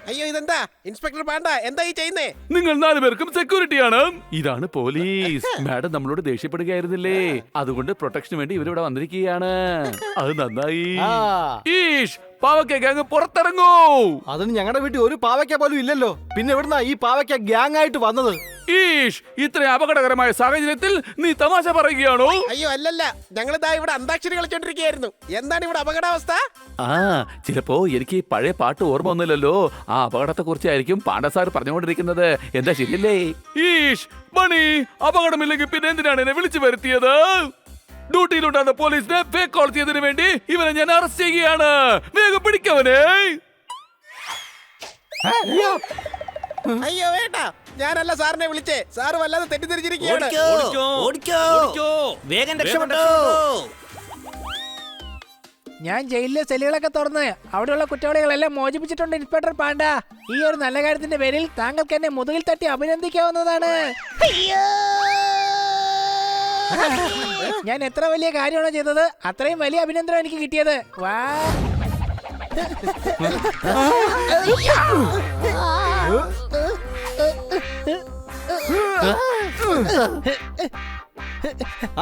അയ്യോ ഇതെന്താ inspector Panda, എന്താ ഈ ചെയ്യുന്നേ? നിങ്ങൾ 4 പേർക്കും സെക്യൂരിറ്റിയാണ്. ഇതാണ് പോലീസ്. മാഡം നമ്മളോട് ദേഷ്യപ്പെടുകയായിരുന്നില്ലേ? അതുകൊണ്ട് പ്രൊട്ടക്ഷന് വേണ്ടി ഇവരിവിടെ വന്നിരിക്കുകയാണ്. അത് നന്നായി. ഈഷ്, പാവക്ക ഗ്യാങ് പുറത്തിറങ്ങൂ. അതിന് ഞങ്ങളുടെ വീട്ടിൽ ഒരു പാവയ്ക്ക പോലും ഇല്ലല്ലോ. പിന്നെ എവിടുന്നാ ഈ പാവയ്ക്ക ഗ്യാങ് ആയിട്ട് വന്നത്? ഈഷ്, ഇത്ര അപകടകരമായ സാഹചര്യത്തിൽ നീ തമാശ പറയുകയാണോ? അയ്യോ അല്ലല്ല, ഞങ്ങളിതാ ഇവിടെ അന്താക്ഷരി കളിച്ചോണ്ടിരിക്കുകയായിരുന്നു. എന്താണ് ഇവിടെ അപകടാവസ്ഥ? ചിലപ്പോ എനിക്ക് പഴയ പാട്ട് ഓർമ്മ ഒന്നുമില്ലല്ലോ. ആ അപകടത്തെ കുറിച്ചായിരിക്കും പാണ്ഡസാർ പറഞ്ഞുകൊണ്ടിരിക്കുന്നത്. എന്താ ശരിയല്ലേ? ഈഷ്, ബണി, അപകടമില്ലെങ്കിൽ പിന്നെ എന്തിനാണ് എന്നെ വിളിച്ചു വരുത്തിയത്? ഡ്യൂട്ടിയിലുണ്ടായിരുന്ന പോലീസിനെ ഫേക്ക് കോൾ ചെയ്തതിനു വേണ്ടി ഇവനെ ഞാൻ അറസ്റ്റ് ചെയ്യുകയാണ്. വേഗം പിടിക്കവനെ. അയ്യോ വേണ്ട, ഞാനല്ല സാറിനെ വിളിച്ചേ. സാറ് വല്ലാതെ തെറ്റിദ്ധരിച്ചിരിക്കുകയാണ്. വേഗം രക്ഷപ്പെട്ടോ. ഞാൻ ജയിലിലെ സെല്ലുകളൊക്കെ തുറന്ന് അവിടെയുള്ള കുറ്റവാളികളെല്ലാം മോചിപ്പിച്ചിട്ടുണ്ട് ഇൻസ്പെക്ടർ പാണ്ട. ഈ ഒരു നല്ല കാര്യത്തിന്റെ പേരിൽ താങ്കൾക്ക് എന്നെ മുതുകിൽ തട്ടി അഭിനന്ദിക്കാവുന്നതാണ്. ഞാൻ എത്ര വലിയ കാര്യമാണോ ചെയ്തത്, അത്രയും വലിയ അഭിനന്ദനം എനിക്ക് കിട്ടിയത്. വാ.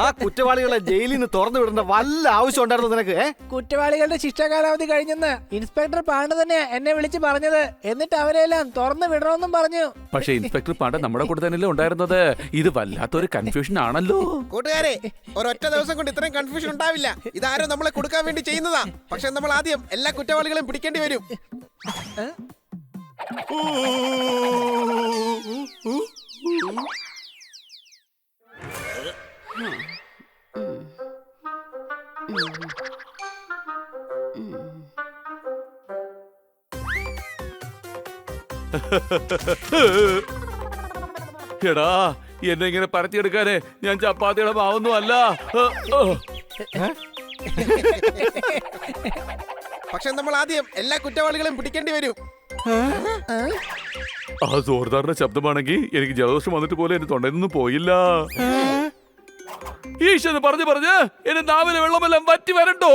ആ കുറ്റവാളികളെ ജയിലിൽ നിന്ന് തുറന്നു വിടേണ്ട വല്ല ആവശ്യം ഉണ്ടായിരുന്നു നിനക്ക്? കുറ്റവാളികളുടെ ശിക്ഷ കാലാവധി കഴിഞ്ഞെന്ന് ഇൻസ്പെക്ടർ പാണ്ഡ തന്നെ എന്നെ വിളിച്ച് പറഞ്ഞത്. എന്നിട്ട് അവരെല്ലാം തുറന്നു വിടണമെന്നും പറഞ്ഞു. പക്ഷേ ഇൻസ്പെക്ടർ പാണ്ഡ നമ്മുടെ കൂടെ തന്നെയല്ലേ ഉണ്ടായിരുന്നത്. ഇത് വല്ലാത്തൊരു കൺഫ്യൂഷൻ ആണല്ലോ. കൂട്ടുകാരെ, ഒരൊറ്റ ദിവസം കൊണ്ട് ഇത്രയും കൺഫ്യൂഷൻ ഉണ്ടാവില്ല. ഇതാരോ നമ്മളെ കൊടുക്കാൻ വേണ്ടി ചെയ്യുന്നതാ. പക്ഷെ നമ്മൾ ആദ്യം എല്ലാ കുറ്റവാളികളെയും പിടിക്കേണ്ടി വരും. എടാ, എന്നെ ഇങ്ങനെ പരത്തിയെടുക്കാനേ ഞാൻ ചപ്പാത്തിയുടെ മാവൊന്നും അല്ല. പക്ഷെ നമ്മൾ ആദ്യം എല്ലാ കുറ്റവാളികളെയും പിടിക്കേണ്ടി വരും. ആ ജോർദാറിന്റെ ശബ്ദമാണെങ്കിൽ എനിക്ക് ജലദോഷം വന്നിട്ട് പോലെ എന്റെ തൊണ്ടയിൽ നിന്നും പോയില്ല. ഈശ്വരൻ പറഞ്ഞു പറഞ്ഞ് എന്റെ നാവിലെ വെള്ളമെല്ലാം വറ്റി വരണ്ടോ?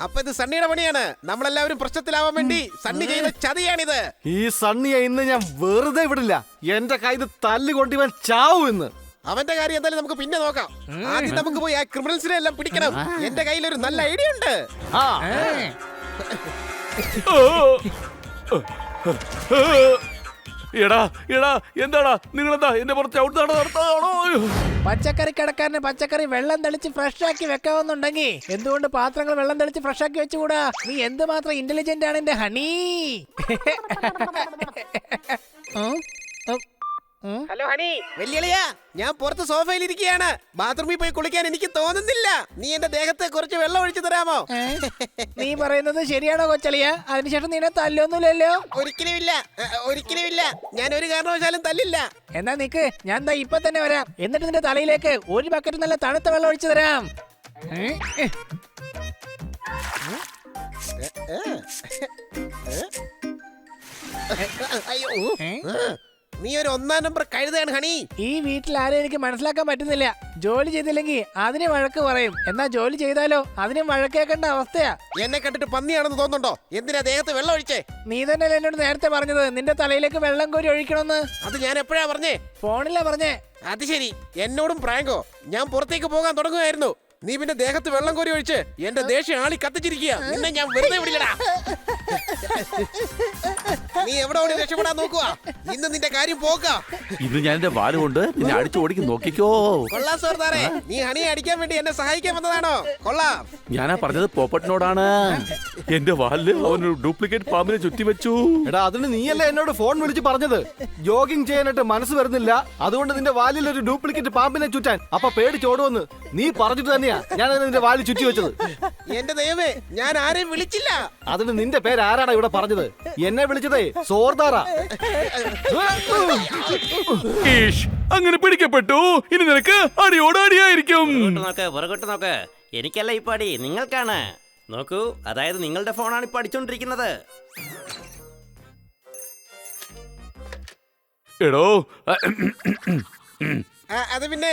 അപ്പൊ ഇത് സണ്ണിയുടെ പണിയാണ്. നമ്മളെല്ലാവരും പ്രശ്നത്തിലാവാൻ വേണ്ടി സണ്ണി ചെയ്യുന്ന ചതിയാണിത്. ഈ സണ്ണിയെ ഇന്ന് ഞാൻ വെറുതെ വിടില്ല. എന്റെ കയ്യിൽ തല്ലുകൊണ്ട് ഇവൻ ചാവും ഇന്ന്. അവന്റെ കാര്യം എന്തായാലും നമുക്ക് പിന്നെ നോക്കാം. ആദ്യം നമുക്ക് പോയി ആ ക്രിമിനൽസിനെ എല്ലാം പിടിക്കണം. എന്റെ കയ്യിൽ ഒരു നല്ല ഐഡിയ ഉണ്ട്. എടാ എടാ, എന്താടാ നിങ്ങളെന്താ എന്റെ പുറത്ത് ചവിട്ടാണോ? പച്ചക്കറി കടക്കാരന് പച്ചക്കറി വെള്ളം തെളിച്ച് ഫ്രഷ് ആക്കി വെക്കാവുന്നുണ്ടെങ്കിൽ എന്തുകൊണ്ട് പാത്രങ്ങൾ വെള്ളം തെളിച്ച് ഫ്രഷ് ആക്കി വെച്ചുകൂടാ? നീ എന്തുമാത്രം ഇന്റലിജന്റ് ആണ് എന്റെ ഹണി. Hello honey. വെല്ലുവിളിയാ, ഞാൻ പുറത്ത് സോഫയിൽ ഇരിക്കുകയാണ്. ബാത്റൂമിൽ പോയി കുളിക്കാൻ എനിക്ക് തോന്നുന്നില്ല. നീ എന്റെ ദേഹത്തെ കുറച്ച് വെള്ളം ഒഴിച്ചു തരാമോ? നീ പറയുന്നത് ശരിയാണോ കൊച്ചളിയ? അതിനുശേഷം നിന്നെ തല്ലൊന്നുമില്ലല്ലോ? ഒരിക്കലുമില്ല. ഞാൻ ഒരു കാരണവശാലും തല്ലില്ല. എന്നാ നിക്ക്, ഞാൻ ദാ ഇപ്പൊ തന്നെ വരാം. എന്നിട്ട് നിന്റെ തലയിലേക്ക് ഒരു ബക്കറ്റ് നല്ല തണുത്ത വെള്ളം ഒഴിച്ചു തരാം. അയ്യോ, നീ ഒരു 1-ാം നമ്പർ കഴുതയാണ് ഹണി. ഈ വീട്ടിൽ ആരും എനിക്ക് മനസ്സിലാക്കാൻ പറ്റുന്നില്ല. ജോലി ചെയ്തില്ലെങ്കിൽ അതിന് വഴക്ക് പറയും, എന്നാ ജോലി ചെയ്താലോ അതിനും വഴക്കേക്കേണ്ട അവസ്ഥയാ. എന്നെ കണ്ടിട്ട് പന്നിയാണെന്ന് തോന്നുന്നുണ്ടോ? എന്തിനാ ദേഹത്ത് വെള്ളം ഒഴിച്ചേ? നീ തന്നെ എന്നോട് നേരത്തെ പറഞ്ഞത് നിന്റെ തലയിലേക്ക് വെള്ളം കോരി ഒഴിക്കണമെന്ന്. അത് ഞാൻ എപ്പോഴാ പറഞ്ഞേ? ഫോണിലാ പറഞ്ഞേ. അത് ശരി, എന്നോടും പ്രാങ്കോ? ഞാൻ പുറത്തേക്ക് പോകാൻ തുടങ്ങുകയായിരുന്നു. നീ പിന്നെ ദേഹത്ത് വെള്ളം കോരി ഒഴിച്ച് എന്റെ ദേഷ്യം ആളി കത്തിച്ചിരിക്കുക. നിന്നെ ഞാൻ വെറുതെ വിടില്ലടാ. നീ എവിടെ ഓടി രക്ഷപ്പെടാൻ നോക്കുക? ഇന്ന് നിന്റെ കാര്യം പോക്കാ. ഇന്ന് ഞാൻ എന്റെ വാല് കൊണ്ട് നിന്നെ അടിച്ചു ഓടിക്കും, നോക്കിക്കോ. കൊള്ളാം സോർദാറേ, നീ ഹണിയെ അടിക്കാൻ വേണ്ടി എന്നെ സഹായിക്കാൻ വന്നതാണോ? കൊള്ളാം. ഞാനാ പറഞ്ഞത് പോപ്പറ്റിനോടാണ്. എന്റെ വാലില് അവനൊരു ഡ്യൂപ്ലിക്കേറ്റ് പാമ്പിനെ ചുറ്റി വെച്ചു. എടാ, അതിന് നീയല്ലേ എന്നോട് ഫോൺ വിളിച്ച് പറഞ്ഞത് ജോഗിങ് ചെയ്യാനായിട്ട് മനസ്സ് വരുന്നില്ല, അതുകൊണ്ട് നിന്റെ വാലിൽ ഒരു ഡ്യൂപ്ലിക്കേറ്റ് പാമ്പിനെ ചുറ്റാൻ. അപ്പൊ പേടിച്ചോടുവെന്ന് നീ പറഞ്ഞിട്ട് തന്നെയാ ഞാൻ നിന്റെ വാലിൽ ചുറ്റി വെച്ചത്. എന്റെ ദൈവമേ, ഞാൻ ആരെയും വിളിച്ചില്ല. അതിന് നിന്റെ പേര് ആരാടാ ഇവിടെ പറഞ്ഞത്? എന്നെ വിളിച്ചതേ സോർദാറാ. അങ്ങനെ പിടിക്കപ്പെട്ടു. ഇനി നിനക്ക് അടിയോട് അടിയായിരിക്കും. പുറകോട്ട് നോക്ക്. എനിക്കല്ല ഇപ്പൊ അടി, നിങ്ങൾക്കാണ്. നോക്കൂ, അതായത് നിങ്ങളുടെ ഫോണാണ് ഇപ്പൊ അടിച്ചോണ്ടിരിക്കുന്നത്. എടോ, അത് പിന്നെ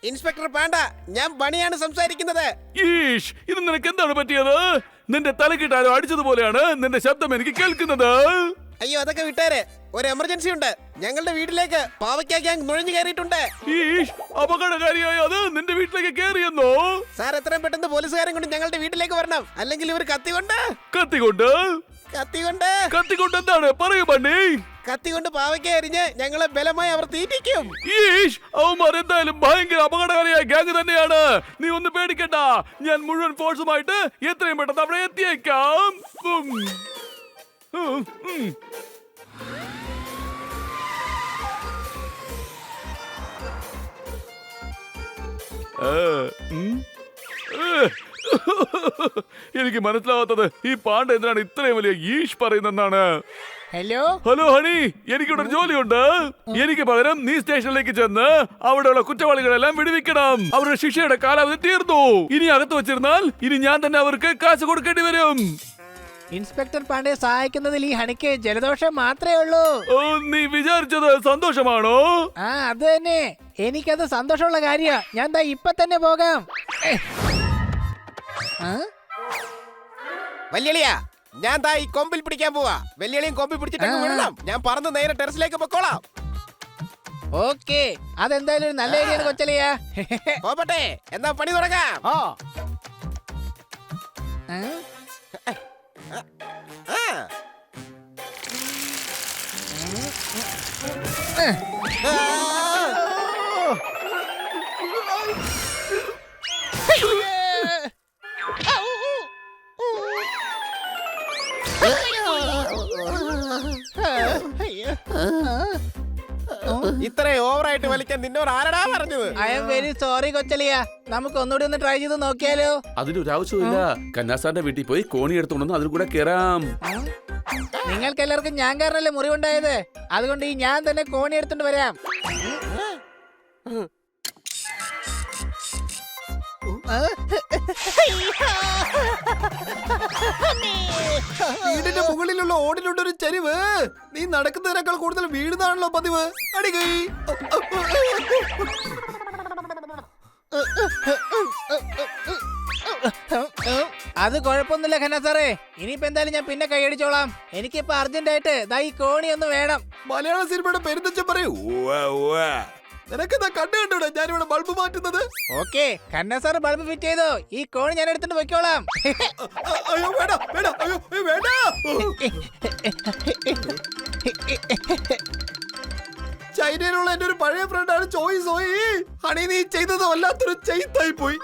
ഇൻസ്പെക്ടർ പാണ്ട, ഞാൻ ബണിയാണ് സംസാരിക്കുന്നത്. ഈഷ്, ഇത് നിനക്ക് എന്താണ് പറ്റിയത്? നിന്റെ തലക്കിട്ടാരോ അടിച്ചതുപോലെയാണ് നിന്റെ ശബ്ദം എനിക്ക് കേൾക്കുന്നത്. അയ്യോ, അതൊക്കെ വിട്ടേരെ. ഒരു എമർജൻസി ഉണ്ട്. ഞങ്ങളുടെ വീട്ടിലേക്ക് പാവയ്ക്ക ഗ്യാങ് നുഴഞ്ഞു കയറിയിട്ടുണ്ട്. ഈഷ്, അപകടകാരിയായ അത് നിന്റെ വീട്ടിലേക്ക് കേറിയെന്നോ? സാർ, എത്രയും പെട്ടെന്ന് പോലീസുകാരൻ കൊണ്ട് ഞങ്ങളുടെ വീട്ടിലേക്ക് വരണം. അല്ലെങ്കിൽ ഇവർ കത്തികൊണ്ട് കത്തിക്കൊണ്ട് എന്താണ് പറയൂ ബണ്ണി. കത്തികൊണ്ട് പാവയ്ക്ക എറിഞ്ഞ് ഞങ്ങളെ ബലമായി അവർ തീറ്റിക്കും. ഈഷ്, അവന്മാർ എന്തായാലും ഭയങ്കര അപകടകാരിയായ ഗ്യാങ് തന്നെയാണ്. നീ ഒന്ന് പേടിക്കണ്ട, ഞാൻ മുഴുവൻ ഫോഴ്സുമായിട്ട് എത്രയും പെട്ടെന്ന് അവിടെ എത്തിയേക്കാം. എനിക്ക് മനസ്സിലാവാത്തത് ഈ പാണ്ട എന്തിനാണ് ഇത്രയും വലിയ ഈഷ് പറയുന്നെന്നാണ്. ഹലോ ഹലോ ഹണി, എനിക്കിവിടെ ഒരു ജോലിയുണ്ട്. എനിക്ക് പകരം നീ സ്റ്റേഷനിലേക്ക് ചെന്ന് അവിടെയുള്ള കുറ്റവാളികളെല്ലാം വിടുവിക്കണം. അവരുടെ ശിക്ഷയുടെ കാലാവധി തീർന്നു. ഇനി അകത്ത് വെച്ചിരുന്നാൽ ഇനി ഞാൻ തന്നെ അവർക്ക് കാശ് കൊടുക്കേണ്ടി വരും. ഇൻസ്പെക്ടർ പാണ്ഡെ സഹായിക്കുന്നതിൽ ഈ ഹണിക്ക് ജലദോഷം മാത്രമേ ഉള്ളൂ. ഓ, നീ വിചാരിച്ചത് സന്തോഷമാണോ? ആ, അത് തന്നെ. എനിക്കത് സന്തോഷമുള്ള കാര്യ. ഞാൻ ദാ ഇപ്പൊ തന്നെ പോകാം. വല്യളിയാ, ഞാൻ ദാ ഈ കൊമ്പിൽ പിടിക്കാൻ പോവാ. വെല്ലുവിളിയും കൊമ്പിൽ പിടിച്ചിട്ടൊക്കെ വിടണം. ഞാൻ പറന്ന് നേരെ ടെറസിലേക്ക് പൊക്കോളാം. ഓക്കെ, അതെന്തായാലും ഒരു നല്ല ഏരിയയാണ് കൊച്ചലിയാ. പോട്ടെ, എന്നാ പണി തുടങ്ങാം. ആ ആ. ഇത്രയും ഓവറായിട്ട് വലിക്കാൻ നിന്നോട് ആരടാ പറഞ്ഞത്? ഐ എം വെരി സോറി കൊച്ചലിയ. നമുക്ക് ഒന്നുകൂടി ഒന്ന് ട്രൈ ചെയ്ത് നോക്കിയാലോ? അതിനൊരു ആവശ്യമില്ല. കന്നാസാറിന്റെ വീട്ടിൽ പോയി കോണി എടുത്തോണ്ടെന്ന് അതിൽ കൂടെ കയറാം. നിങ്ങൾക്ക് എല്ലാവർക്കും ഞാൻ കാരണല്ലേ മുറിവുണ്ടായത്. അതുകൊണ്ട് ഈ ഞാൻ തന്നെ കോണി എടുത്തോണ്ട് വരാം. വീടിന്റെ മുകളിലുള്ള ഓടിലുള്ള ഒരു ചെരിവ്. നീ നടക്കുന്നതിനേക്കാൾ കൂടുതൽ വീടുന്നാണല്ലോ പതിവ്. അടികൈ. അത് കുഴപ്പമൊന്നുമില്ല ഖന്ന സാറേ. ഇനിയിപ്പോ എന്തായാലും ഞാൻ പിന്നെ കൈയടിച്ചോളാം. എനിക്കിപ്പോ അർജന്റ് ആയിട്ട് ദാ ഈ കോണി ഒന്ന് വേണം. മലയാള സിനിമയുടെ പെരുന്തച്ഛൻ പറയൂ. നിനക്കെന്താ കണ്ടുകൂടെ ഞാനിവിടെ ബൾബ് മാറ്റുന്നത്? Okay, Khanna sir bulb fit ചെയ്തോ. ഈ കോണി ഞാൻ എടുത്തിട്ട് വെക്കോളാം. അയ്യോ വേണ്ട വേണ്ട, അയ്യോ വേണ്ട. ചൈനയിലുള്ള എന്റെ ഒരു പഴയ ഫ്രണ്ടാണ് ചോയ് സോയി. ഹണി, നീ ചെയ്തത് വല്ലാത്തൊരു ചെയ്തായി പോയി.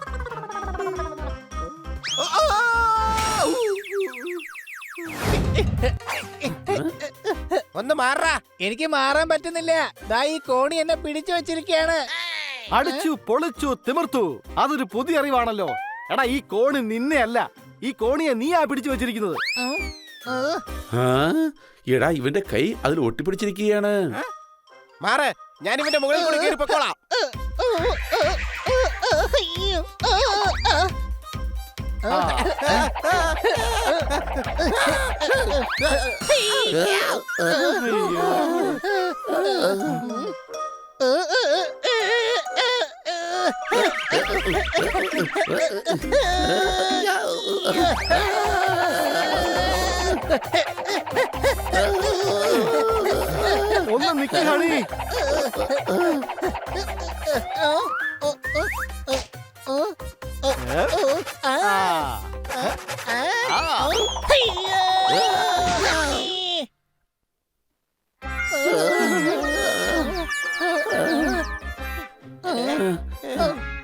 ഒന്ന് മാറാ. എനിക്ക് മാറാൻ പറ്റുന്നില്ല. ദാ ഈ കോണി എന്നെ പിടിച്ചു വെച്ചിരിക്കുകയാണ്. അടിച്ചു പൊളിച്ചു തിമിർത്തു. അതൊരു പുതിയ അറിവാണല്ലോ. എടാ, ഈ കോണി നിന്നെ അല്ല, ഈ കോണിയെ നീയാ പിടിച്ചു വെച്ചിരിക്കുന്നത്. എടാ, ഇവന്റെ കൈ അതിൽ ഒട്ടിപ്പിടിച്ചിരിക്കുകയാണ്. മാറ്, ഞാൻ ഇവന്റെ മുകളിൽ കൂടി കയറി പൊക്കോളാം. ഒന്ന് നിക്ക് ഹണി.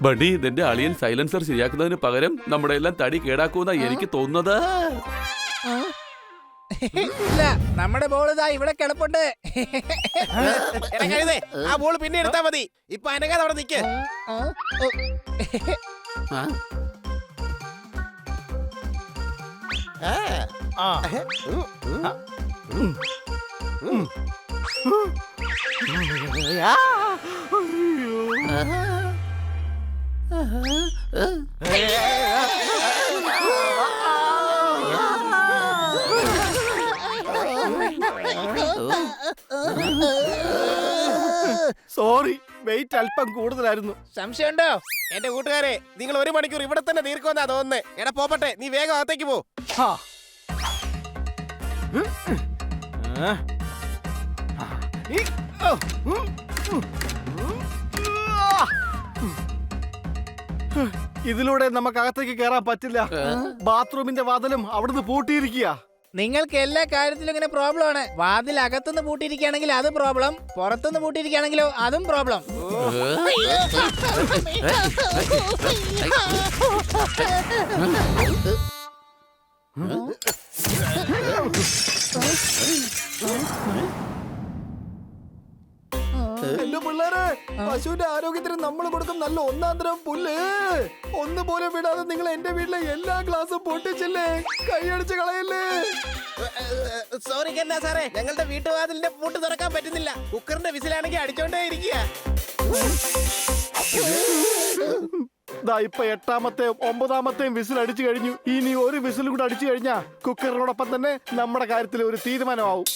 ബണ്ണി, നിന്റെ അളിയൻ സൈലൻസർ ശരിയാക്കുന്നതിന് പകരം നമ്മുടെ എല്ലാം തടി കേടാക്കുമെന്നാ എനിക്ക് തോന്നുന്നത്. ഇല്ല, നമ്മുടെ ബോൾ ഇതാ ഇവിടെ കിടപ്പുണ്ട്. ആ ബോൾ പിന്നെ എടുത്താ മതി. ഇപ്പൊ അനങ്ങാതെ അവിടെ നിക്ക്. സോറി, വെയിറ്റ് അല്പം കൂടുതലായിരുന്നു. സംശയമുണ്ടോ? എന്റെ കൂട്ടുകാരെ, നിങ്ങൾ 1 മണിക്കൂർ ഇവിടെ തന്നെ തീർക്കുമെന്നാ തോന്നുന്നേ. എടാ പോപ്പട്ടെ, നീ വേഗം അകത്തേക്ക് പോ. ഹാ. ഈ, ഓ, ഇതിലൂടെ നമുക്ക് അകത്തേക്ക് കയറാൻ പറ്റില്ല. ബാത്റൂമിന്റെ വാതിലും അവിടുന്ന് പൂട്ടിയിരിക്കുക. നിങ്ങൾക്ക് എല്ലാ കാര്യത്തിലും ഇങ്ങനെ പ്രോബ്ലം ആണ്. വാതിൽ അകത്തുനിന്ന് പൂട്ടിയിരിക്കുകയാണെങ്കിൽ അത് പ്രോബ്ലം, പുറത്തുനിന്ന് പൂട്ടിയിരിക്കുകയാണെങ്കിലോ അതും പ്രോബ്ലം. എന്റെ പിള്ളേരെ, പശുവിന്റെ ആരോഗ്യത്തിന് നമ്മൾ കൊടുക്കും നല്ല ഒന്നാന്തരം പുല്ല്. ഒന്നുപോലെ വിടാതെ നിങ്ങൾ എന്റെ വീട്ടിലെ എല്ലാ ഗ്ലാസും പൊട്ടിച്ചില്ലേ? കൈയടിച്ച് കളയല്ലേ? സോറി കന്നാ സാറേ, ഞങ്ങളുടെ വീട്ടുവാതിലിന്റെ പൂട്ട് തുറക്കാൻ പറ്റുന്നില്ല. കുക്കറിന്റെ വിസിലാണെങ്കിൽ അടിച്ചോണ്ടേ ഇരിക്കുക. ദാ ഇപ്പൊ 8ാമത്തെയും 9ാമത്തെയും വിസിൽ അടിച്ചു കഴിഞ്ഞു. ഇനി ഒരു വിസിലും കൂടെ അടിച്ചു കഴിഞ്ഞാ കുക്കറിനോടൊപ്പം തന്നെ നമ്മുടെ കാര്യത്തിൽ ഒരു തീരുമാനമാവും.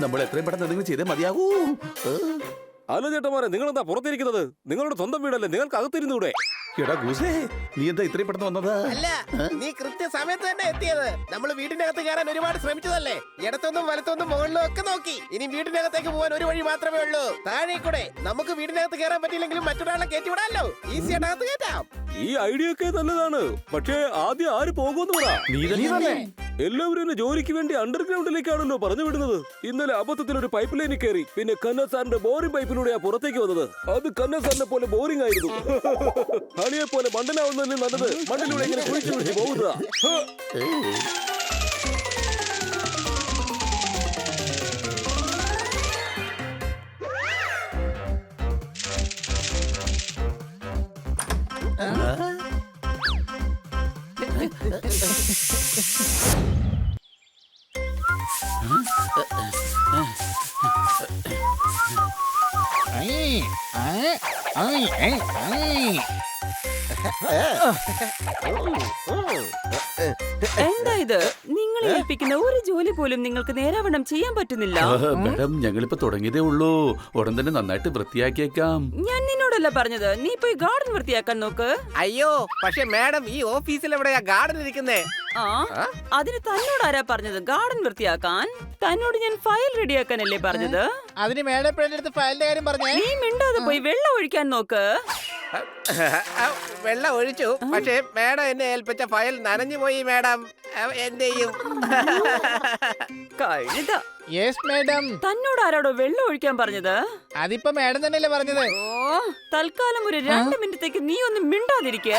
നമ്മൾ എത്രയും പെട്ടെന്ന് എന്തെങ്കിലും ചെയ്തേ മതിയാകൂ. അല്ല ചേട്ടന്മാരെ, നിങ്ങൾ എന്താ പുറത്തിരിക്കുന്നത്? നിങ്ങളുടെ സ്വന്തം വീടല്ലേ, നിങ്ങൾക്ക് അകത്തിരുന്നൂടെ? എടാ ഗൂസേ, നീ എന്താ ഇത്രയും പെട്ടെന്ന് വന്നത്? അല്ല, നീ കൃത്യസമയത്ത് തന്നെ എത്തിയത്. നമ്മൾ വീടിനകത്ത് കയറാൻ ഒരുപാട് ശ്രമിച്ചതല്ലേ. ഇടത്തൊന്നും വലത്തൊന്നും മുകളിലും ഒക്കെ നോക്കി. ഇനി വീടിനകത്തേക്ക് പോകാൻ ഒരു വഴി മാത്രമേ ഉള്ളൂ, താഴെ കൂടെ. നമുക്ക് വീടിനകത്ത് കയറാൻ പറ്റില്ലെങ്കിലും മറ്റൊരാളെ കയറ്റി വിടാമല്ലോ. ഈസി ആയിട്ട് അകത്ത് കയറ്റാം. ഈ ഐഡിയ ഒക്കെ നല്ലതാണ്, പക്ഷേ ആദ്യം ആര് പോകുമെന്ന് പറ. നീ തന്നെ. എല്ലാവരും എന്നെ ജോലിക്ക് വേണ്ടി അണ്ടർഗ്രൗണ്ടിലേക്കാണല്ലോ പറഞ്ഞു വിടുന്നത്. ഇന്നലെ അബദ്ധത്തിൽ ഒരു പൈപ്പ് ലൈനിൽ കയറി. പിന്നെ കന്ന സാറിന്റെ ബോറിംഗ് പൈപ്പിലൂടെയാ പുറത്തേക്ക് വന്നത്. അത് കന്ന സാറിനെ പോലെ ബോറിംഗ് ആയിരുന്നു. ഹണിയെ പോലെ മണ്ടനാവുന്നതിന് നല്ലത് മണ്ണിലൂടെ ഇങ്ങനെ കുഴിച്ചു കുഴിച്ച് പോകുന്നതാ. എന്താ ഇത്? നിങ്ങൾ ഏൽപ്പിക്കുന്ന ഒരു ജോലി പോലും നിങ്ങൾക്ക് നേരാവണ്ണം ചെയ്യാൻ പറ്റുന്നില്ല. മാഡം, ഞങ്ങളിപ്പോ തുടങ്ങിയതേ ഉള്ളൂ. ഉടൻ തന്നെ നന്നായിട്ട് വൃത്തിയാക്കിയേക്കാം. ഞാൻ നിന്നോടല്ല പറഞ്ഞത്, നീ പോയി ഗാർഡൻ വൃത്തിയാക്കാൻ നോക്ക്. അയ്യോ, പക്ഷെ മാഡം, ഈ ഓഫീസിൽ എവിടെയാ ഗാർഡൻ ഇരിക്കുന്നേ? ആ, അതിന് തന്നോട് ആരാ പറഞ്ഞത് ഗാർഡൻ വൃത്തിയാക്കാൻ? തന്നോട് ഞാൻ ഫയൽ റെഡിയാക്കാനല്ലേ പറഞ്ഞത്? അതിന് മേഡം എപ്പോഴും അടുത്ത് ഫയലിന്റെ കാര്യം പറഞ്ഞേ. നീ മിണ്ടാതെ പോയി വെള്ളം ഒഴിക്കാൻ നോക്ക്. വെള്ളം ഒഴിച്ചു, പക്ഷേ മാഡം എന്നെ ഏൽപ്പിച്ച ഫയൽ നനഞ്ഞു പോയി. മാഡം, എന്റെയും. കഴുത. Yes madam. തന്നോട് ആരാടോ വെള്ളം ഒഴിക്കാൻ പറഞ്ഞത്? അതിപ്പോ മേഡം തന്നെയല്ലേ പറഞ്ഞത്. ഓ, തൽക്കാലം ഒരു 2 മിനിറ്റത്തേക്ക് നീ ഒന്ന് മിണ്ടാതിരിക്ക.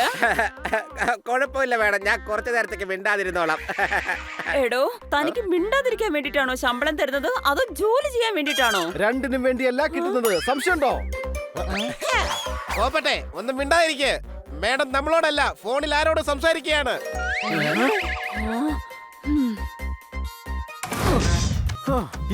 കുഴപ്പമില്ല മാഡം, ഞാൻ കുറച്ചു നേരത്തേക്ക് മിണ്ടാതിരുന്നോളാം. എടോ, തനിക്ക് മിണ്ടാതിരിക്കാൻ വേണ്ടിട്ടാണോ ശമ്പളം തരുന്നത്, അതോ ജോലി ചെയ്യാൻ വേണ്ടിട്ടാണോ? രണ്ടിനും വേണ്ടിയല്ല കിട്ടുന്നത്. സംശയമുണ്ടോ? പോപ്പട്ടെ, ഒന്നും മിണ്ടാതിരിക്കെ. മാഡം നമ്മളോടല്ല, ഫോണിൽ ആരോട് സംസാരിക്കുകയാണ്.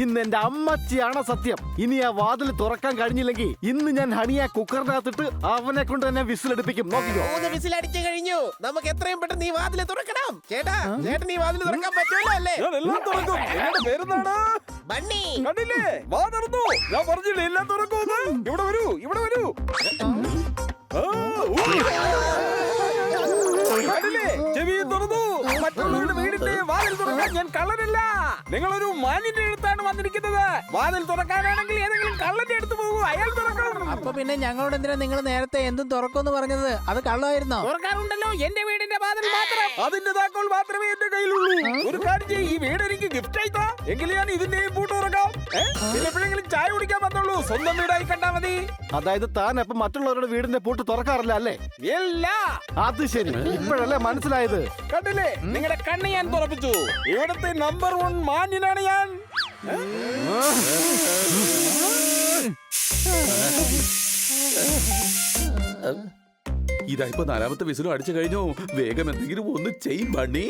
ഇന്ന് എന്റെ അമ്മച്ചിയാണ് സത്യം. ഇനി ആ വാതിൽ തുറക്കാൻ കഴിഞ്ഞില്ലെങ്കിൽ ഇന്ന് ഞാൻ ഹണിയെ കുക്കറിനകത്തിട്ട് അവനെ കൊണ്ട് തന്നെ വിസിലടിപ്പിക്കും. നോക്കിക്കോ. 3 വിസിൽ അടിച്ചു കഴിഞ്ഞു. നമുക്ക് എത്രയും പെട്ടെന്ന് ഈ വാതിൽ തുറക്കണം. ചേട്ടാ, ചേട്ടൻ ഈ വാതിൽ തുറക്കാൻ പറ്റുമല്ലോ അല്ലേ? ഞാൻ എല്ലാം തുറക്കും. നിങ്ങളുടെ പേരെന്താണ്? ബണ്ണി. കണ്ടില്ലേ, വാ തുറന്നു. ഞാൻ പറഞ്ഞില്ലേ എല്ലാം തുറക്കുമെന്ന്. ഇവിടെ വരൂ, ഇവിടെ വരൂ. ആ, കണ്ടില്ലേ, ചെവിയും തുറന്നു. മറ്റുള്ളവരുടെ വീടിന്റെ വാതിൽ തുറക്കാൻ ഞാൻ കള്ളനല്ല. നിങ്ങളൊരു മാന്യന്റെ അടുത്താണ് വന്നിരിക്കുന്നത്. വാതിൽ തുറക്കാനാണെങ്കിൽ ഏതെങ്കിലും കള്ളന്റെ അടുത്ത് പോകൂ, അയാൾ തുറക്കണം. അപ്പൊ പിന്നെ ഞങ്ങളോട് എന്തിനാ നിങ്ങൾ നേരത്തെ എന്തും തുറക്കുമെന്ന് പറഞ്ഞത്? അത് കള്ളമായിരുന്നോ? തുറക്കാറുണ്ടല്ലോ, എന്റെ വീടിന്റെ വാതിൽ മാത്രം. അതിന്റെ താക്കോൽ മാത്രമേ എന്റെ കയ്യിലുള്ളൂ. ഒരു കാര്യം ചെയ്യ്, ഈ വീട് എനിക്ക് ഗിഫ്റ്റ് ആയിത്താ. എങ്കിലും ഞാൻ ഇതിന്റെയും പൂട്ട് തുറക്കാം. പിന്നെ എപ്പോഴെങ്കിലും ചായ കുടിക്കാൻ വന്നുള്ളൂ. സ്വന്തം വീടായി കണ്ടാ മതി. അതായത് താൻ അപ്പൊ മറ്റുള്ളവരുടെ വീടിന്റെ പൂട്ട് തുറക്കാറില്ല അല്ലേ? ഇല്ല. അത് ശരി, ഇപ്പോഴല്ലേ മനസ്സിലായത്. കണ്ടില്ലേ, നിങ്ങളുടെ കണ്ണ് ഞാൻ തുറപ്പിച്ചു. ഇവിടുത്തെ നമ്പർ 1 മാന്യനാണ് ഞാൻ. ഇതാ ഇപ്പൊ 4ാമത്തെ വിസിലും അടിച്ചു കഴിഞ്ഞു. വേഗം എന്തെങ്കിലും ഒന്ന് ചെയ്യും ബണ്ണി.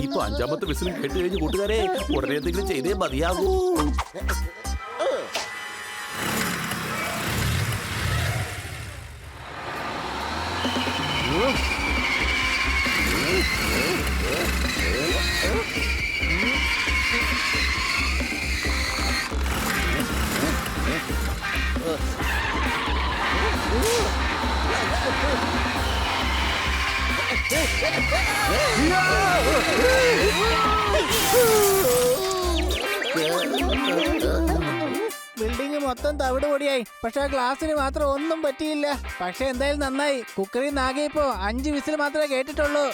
ഇപ്പൊ അഞ്ചാമത്തെ വിസിലും കേട്ട് കഴിഞ്ഞ് കൂട്ടുകാരെ ഉടനെ എന്തെങ്കിലും ചെയ്തേ മതിയാകൂ. ബിൽഡിംഗ് മൊത്തം തവിട് പൊടിയായി. പക്ഷെ ആ ഗ്ലാസിന് മാത്രം ഒന്നും പറ്റിയില്ല. പക്ഷെ എന്തായാലും നന്നായി. കുക്കറിൽ നാകെ ഇപ്പോ 5 വിസിൽ മാത്രമേ കേട്ടിട്ടുള്ളൂ.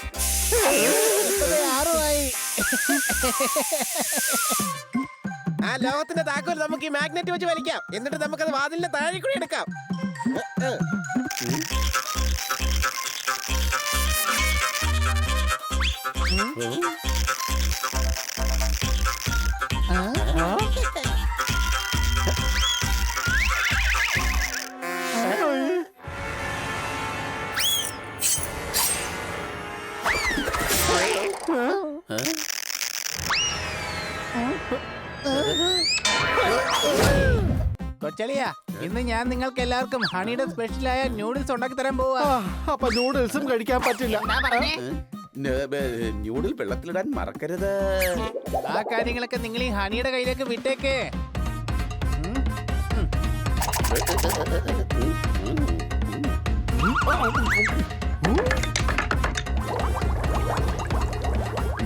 6 ആ ലോകത്തിന്റെ താക്കോൽ നമുക്ക് ഈ മാഗ്നറ്റ് വെച്ച് വലിക്കാം. എന്നിട്ട് നമുക്കത് വാതിലിന്റെ താഴെ കൂടി എടുക്കാം. കൊച്ചളിയാ, ഇന്ന് ഞാൻ നിങ്ങൾക്ക് എല്ലാവർക്കും ഹണിയുടെ സ്പെഷ്യലായ ന്യൂഡിൽസ് ഉണ്ടാക്കി തരാൻ പോവാ. അപ്പൊ നൂഡിൽസും കഴിക്കാൻ പറ്റില്ല. ന്യൂഡിൽ വെള്ളത്തിലിടാൻ മറക്കരുത്. ആ കാര്യങ്ങളൊക്കെ നിങ്ങൾ ഈ ഹണിയുടെ കയ്യിലേക്ക് വിട്ടേക്കേ.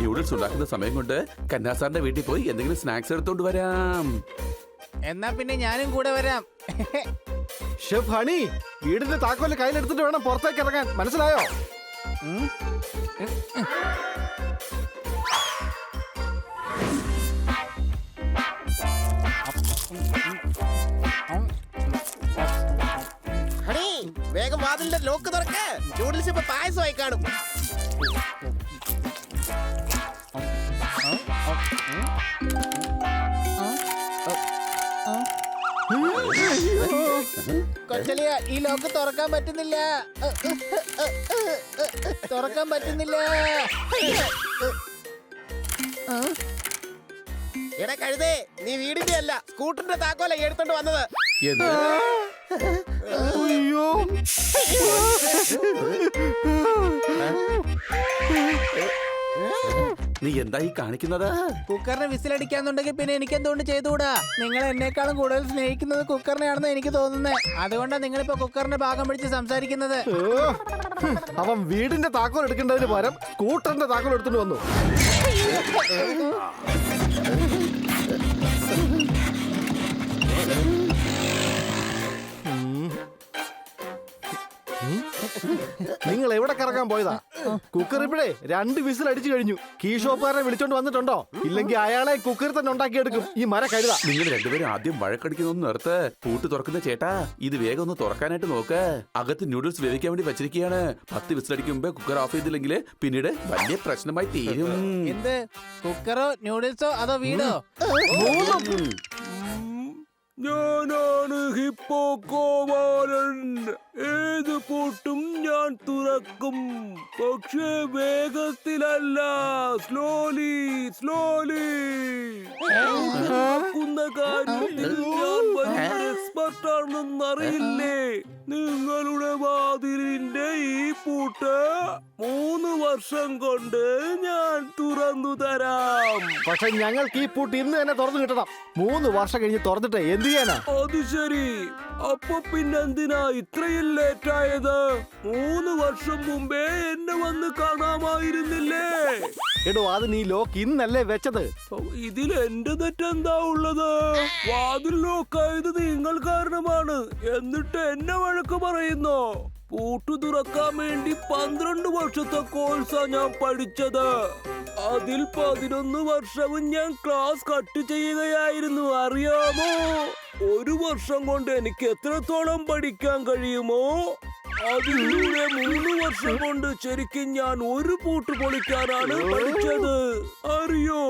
ന്യൂഡിൽസ് ഉണ്ടാക്കുന്ന സമയം കൊണ്ട് കന്നാസാറിന്റെ വീട്ടിൽ പോയി എന്തെങ്കിലും സ്നാക്സ് എടുത്തോണ്ട് വരാം. എന്നാ പിന്നെ ഞാനും കൂടെ വരാം. ഷെഫ് ഹണി, വീടിന്റെ താക്കോല് കയ്യിലെടുത്തിട്ട് വേണം പുറത്തേക്ക് ഇറങ്ങാൻ, മനസ്സിലായോ? ഹണി, വേഗം വാതിലിന്റെ ലോക്ക് തുറക്ക്. നൂഡിൽസ് ഇപ്പൊ പായസമായി കാണും. കൊച്ചളിയ, ഈ ലോക്ക് തുറക്കാൻ പറ്റുന്നില്ല. തുറക്കാൻ പറ്റുന്നില്ല. എടാ കഴുതേ, നീ വീടിന്റെ അല്ല സ്കൂട്ടറിന്റെ താക്കോല എടുത്തോണ്ട് വന്നത്. എന്ത്? അയ്യോ, നീ എന്താ ഈ കാണിക്കുന്നത്? കുക്കറിനെ വിസിലടിക്കാന്നുണ്ടെങ്കിൽ പിന്നെ എനിക്ക് എന്തുകൊണ്ട് ചെയ്തുകൂടാ? നിങ്ങൾ എന്നെക്കാളും കൂടുതൽ സ്നേഹിക്കുന്നത് കുക്കറിനെയാണെന്ന് എനിക്ക് തോന്നുന്നത്. അതുകൊണ്ടാണ് നിങ്ങളിപ്പോ കുക്കറിന്റെ ഭാഗം പിടിച്ച് സംസാരിക്കുന്നത്. അവൻ വീടിന്റെ താക്കോൽ എടുക്കേണ്ടതിന് പകരം സ്കൂട്ടറിന്റെ താക്കോൽ എടുത്തിട്ട് വന്നു. നിങ്ങൾ എവിടെ കറങ്ങാൻ പോയതാ? കുക്കർ ഇപ്പോഴേ 2 വിസിൽ അടിച്ചു കഴിഞ്ഞു. കീ ഷോപ്പുകാരനെ വിളിച്ചോണ്ട് വന്നിട്ടുണ്ടോ? ഇല്ലെങ്കിൽ അയാളെ കുക്കറിൽ തന്നെ ഉണ്ടാക്കിയെടുക്കും ഈ മര കഴുത. നിങ്ങൾ രണ്ടുപേരും ആദ്യം വഴക്കടിക്കുന്നൊന്ന് നിർത്ത്. പൂട്ട് തുറക്കുന്ന ചേട്ടാ, ഇത് വേഗം ഒന്ന് തുറക്കാനായിട്ട് നോക്ക്. അകത്ത് നൂഡിൽസ് വേവിക്കാൻ വേണ്ടി വെച്ചിരിക്കുകയാണ്. 10 വിസിലടിക്കും മുമ്പേ കുക്കർ ഓഫ് ചെയ്തില്ലെങ്കിൽ പിന്നീട് വലിയ പ്രശ്നമായി തീരും. എന്ത്? കുക്കറോ ന്യൂഡിൽസോ അതോ വീടോ? ഞാനാണ് ഹിപ്പോ കോമാരൻ. ഏത് പൂട്ടും ഞാൻ തുറക്കും, പക്ഷേ വേഗത്തിലല്ല, സ്ലോലി സ്ലോലി. തുറക്കുന്ന കാര്യത്തിൽ ഞാൻ വലിയ എക്സ്പെർട്ട് ആണെന്ന് അറിയില്ലേ? നിങ്ങളുടെ വാതിലിന്റെ ഈ പൂട്ട് 3 വർഷം കൊണ്ട് ഞാൻ തുറന്നു തരാം. പക്ഷെ ഞങ്ങൾക്ക് ഈ പൂട്ട് ഇന്ന് തന്നെ തുറന്നു കിട്ടണം. 3 വർഷം കഴിഞ്ഞ് തുറന്നിട്ട് എന്ത് ചെയ്യാനാ? അത് ശരി, അപ്പൊ പിന്നെന്തിനാ ഇത്രയും ലേറ്റ് ആയത്? 3 വർഷം മുമ്പേ എന്നെ വന്ന് കാണാമായിരുന്നില്ലേ? എടോ, അത് നീ ലോക്ക് ഇന്നല്ലേ വെച്ചത്. ഇതിൽ എന്റെ തെറ്റെന്താ ഉള്ളത്? വാതിൽ ലോക്കായത് നിങ്ങൾ കാരണമാണ്, എന്നിട്ട് എന്നെ വഴക്ക് പറയുന്നോ? പൂട്ടു തുറക്കാൻ വേണ്ടി 12 വർഷത്തെ കോഴ്സാ ഞാൻ പഠിച്ചത്. അതിൽ 11 വർഷവും ഞാൻ ക്ലാസ് കട്ട് ചെയ്യുകയായിരുന്നു, അറിയാമോ? 1 വർഷം കൊണ്ട് എനിക്ക് എത്രത്തോളം പഠിക്കാൻ കഴിയുമോ അതിലൂടെ 3 വർഷം കൊണ്ട് ശരിക്കും ഞാൻ ഒരു പൂട്ട് പൊളിക്കാനാണ് പഠിച്ചത്, അറിയോ?